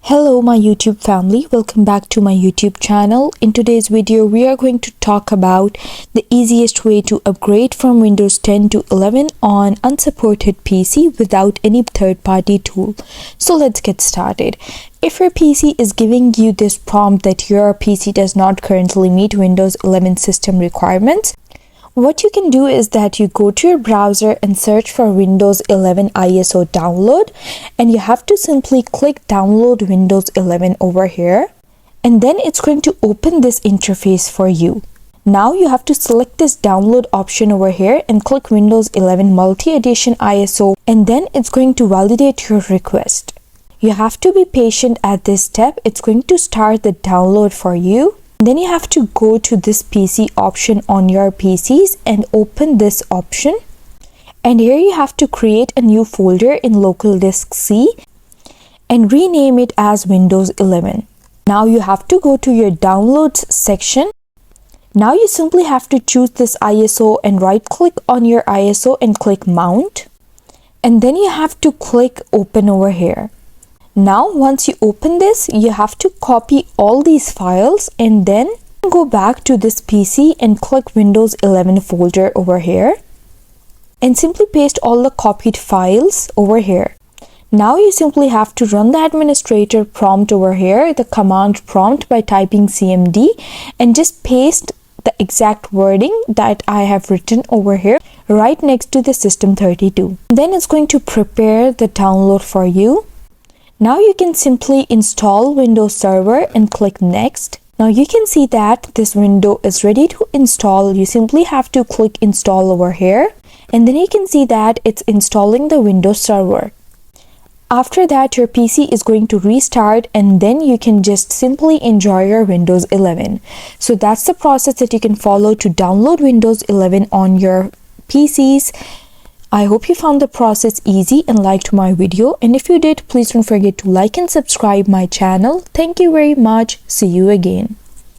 Hello my YouTube family, welcome back to my YouTube channel. In today's video we are going to talk about the easiest way to upgrade from Windows 10 to 11 on unsupported PC without any third-party tool. So let's get started. If your PC is giving you this prompt that your PC does not currently meet Windows 11 system requirements, what you can do is that you go to your browser and search for Windows 11 ISO download, and you have to simply click download Windows 11 over here, and then it's going to open this interface for you. Now you have to select this download option over here and click Windows 11 multi-edition ISO, and then it's going to validate your request. You have to be patient at this step. It's going to start the download for you. Then you have to go to this PC option on your PCs and open this option. And here you have to create a new folder in local disk C and rename it as Windows 11. Now you have to go to your downloads section. Now you simply have to choose this ISO and right click on your ISO and click mount. And then you have to click open over here. Now once you open this, you have to copy all these files and then go back to this PC and click Windows 11 folder over here and simply paste all the copied files over here. Now you simply have to run the administrator prompt over here, the command prompt, by typing cmd and just paste the exact wording that I have written over here right next to the system32. Then it's going to prepare the download for you. Now you can simply install Windows Server and click next. Now you can see that this window is ready to install. You simply have to click install over here, and then you can see that it's installing the Windows Server. After that, your PC is going to restart, and then you can just simply enjoy your Windows 11. So that's the process that you can follow to download Windows 11 on your PCs. I hope you found the process easy and liked my video, and if you did, please don't forget to like and subscribe my channel. Thank you very much. See you again.